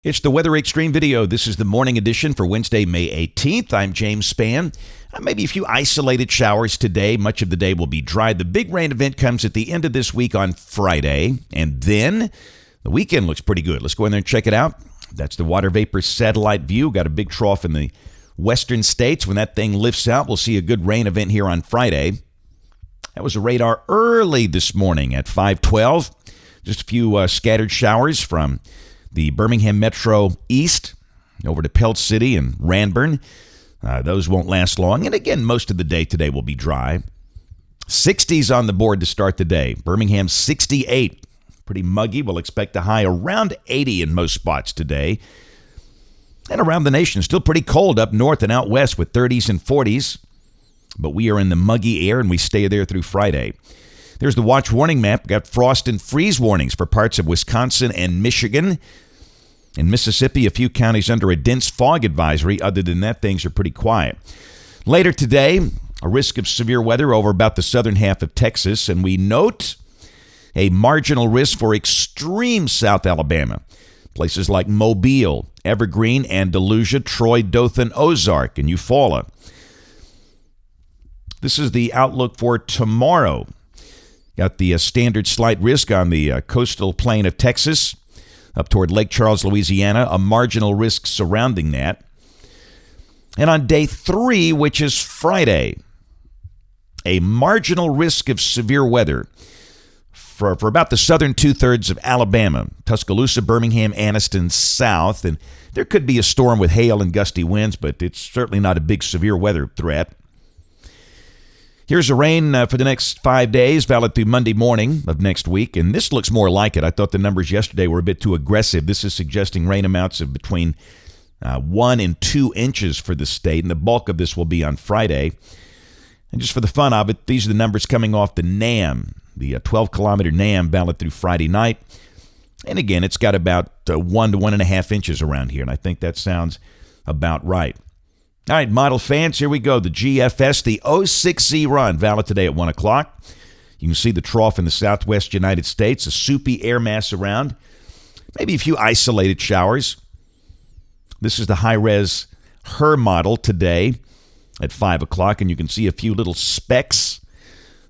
It's the Weather Xtreme video. This is the morning edition for Wednesday, May 18th. I'm James Spann. Maybe a few isolated showers today. Much of the day will be dry. The big rain event comes at the end of this week on Friday, and then the weekend looks pretty good. Let's go in there and check it out. That's the water vapor satellite view. Got a big trough in the western states. When that thing lifts out, we'll see a good rain event here on Friday. That was a radar early this morning at 5:12. Just a few scattered showers from the Birmingham Metro East over to Pelt City and Ranburne. Those won't last long. And again, most of the day today will be dry. 60s on the board to start the day. Birmingham 68. Pretty muggy. We'll expect a high around 80 in most spots today. And around the nation, still pretty cold up north and out west with 30s and 40s. But we are in the muggy air and we stay there through Friday. There's the watch warning map. We've got frost and freeze warnings for parts of Wisconsin and Michigan. In Mississippi, a few counties under a dense fog advisory. Other than that, things are pretty quiet. Later today, a risk of severe weather over about the southern half of Texas, and we note a marginal risk for extreme South Alabama. Places like Mobile, Evergreen, Andalusia, Troy, Dothan, Ozark, and Eufaula. This is the outlook for tomorrow. Got the standard slight risk on the coastal plain of Texas, up toward Lake Charles, Louisiana, a marginal risk surrounding that. And on day 3, which is Friday, a marginal risk of severe weather for about the southern two-thirds of Alabama, Tuscaloosa, Birmingham, Anniston, south. And there could be a storm with hail and gusty winds, but it's certainly not a big severe weather threat. Here's the rain for the next 5 days, valid through Monday morning of next week, and this looks more like it. I thought the numbers yesterday were a bit too aggressive. This is suggesting rain amounts of between 1 and 2 inches for the state, and the bulk of this will be on Friday. And just for the fun of it, these are the numbers coming off the NAM, the 12-kilometer NAM, valid through Friday night. And again, it's got about 1 to 1.5 inches around here, and I think that sounds about right. All right, model fans, here we go. The GFS, the 06Z run, valid today at 1 o'clock. You can see the trough in the southwest United States, a soupy air mass around, maybe a few isolated showers. This is the high-res HER model today at 5 o'clock, and you can see a few little specks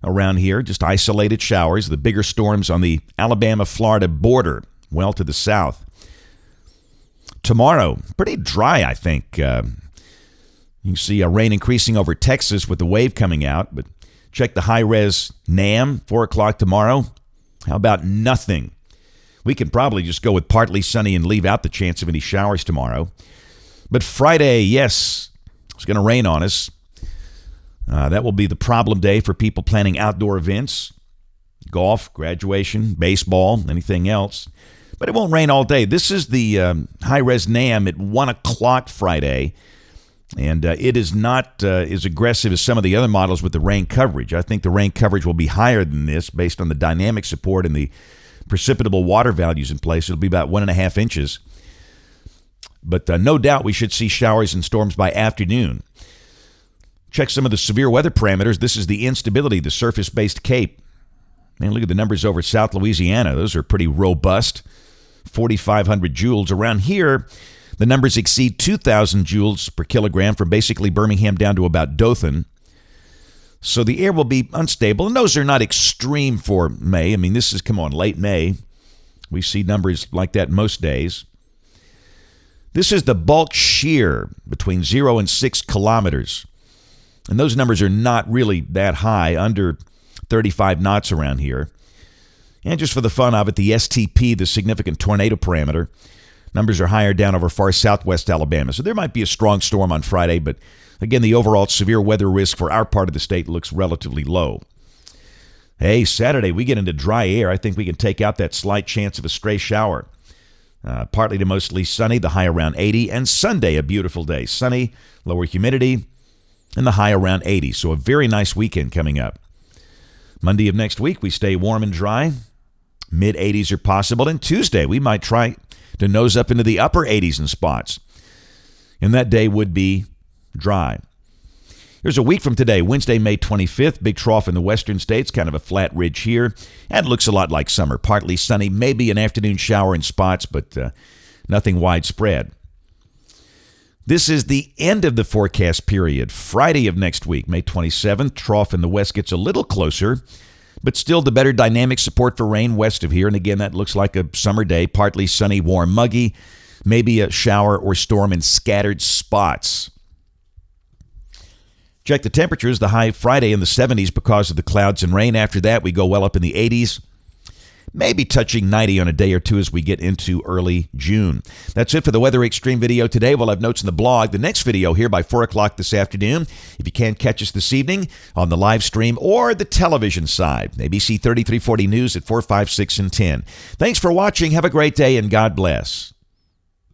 around here, just isolated showers. The bigger storms on the Alabama-Florida border, well to the south. Tomorrow, pretty dry, I think. You can see rain increasing over Texas with the wave coming out, but check the high-res NAM, 4 o'clock tomorrow. How about nothing? We can probably just go with partly sunny and leave out the chance of any showers tomorrow. But Friday, yes, it's going to rain on us. That will be the problem day for people planning outdoor events, golf, graduation, baseball, anything else. But it won't rain all day. This is the high-res NAM at 1 o'clock Friday. And it is not as aggressive as some of the other models with the rain coverage. I think the rain coverage will be higher than this based on the dynamic support and the precipitable water values in place. It'll be about 1.5 inches. But no doubt we should see showers and storms by afternoon. Check some of the severe weather parameters. This is the instability, the surface-based CAPE. Man, look at the numbers over South Louisiana. Those are pretty robust. 4,500 joules. Around here, the numbers exceed 2,000 joules per kilogram from basically Birmingham down to about Dothan. So the air will be unstable, and those are not extreme for May. I mean, this is, late May. We see numbers like that most days. This is the bulk shear between 0 and 6 kilometers. And those numbers are not really that high, under 35 knots around here. And just for the fun of it, the STP, the significant tornado parameter, numbers are higher down over far southwest Alabama. So there might be a strong storm on Friday, but again, the overall severe weather risk for our part of the state looks relatively low. Hey, Saturday, we get into dry air. I think we can take out that slight chance of a stray shower. Partly to mostly sunny, the high around 80. And Sunday, a beautiful day. Sunny, lower humidity, and the high around 80. So a very nice weekend coming up. Monday of next week, we stay warm and dry. Mid-80s are possible. And Tuesday, we might try to nose up into the upper 80s in spots. And that day would be dry. Here's a week from today, Wednesday, May 25th. Big trough in the western states, kind of a flat ridge here. And it looks a lot like summer. Partly sunny, maybe an afternoon shower in spots, but nothing widespread. This is the end of the forecast period. Friday of next week, May 27th, trough in the west gets a little closer, but still the better dynamic support for rain west of here. And again, that looks like a summer day, partly sunny, warm, muggy, maybe a shower or storm in scattered spots. Check the temperatures. The high Friday in the 70s because of the clouds and rain. After that, we go well up in the 80s. Maybe touching 90 on a day or two as we get into early June. That's it for the Weather Xtreme video today. We'll have notes in the blog. The next video here by 4 o'clock this afternoon. If you can't catch us this evening on the live stream or the television side, ABC 3340 News at 4, 5, 6, and 10. Thanks for watching. Have a great day, and God bless.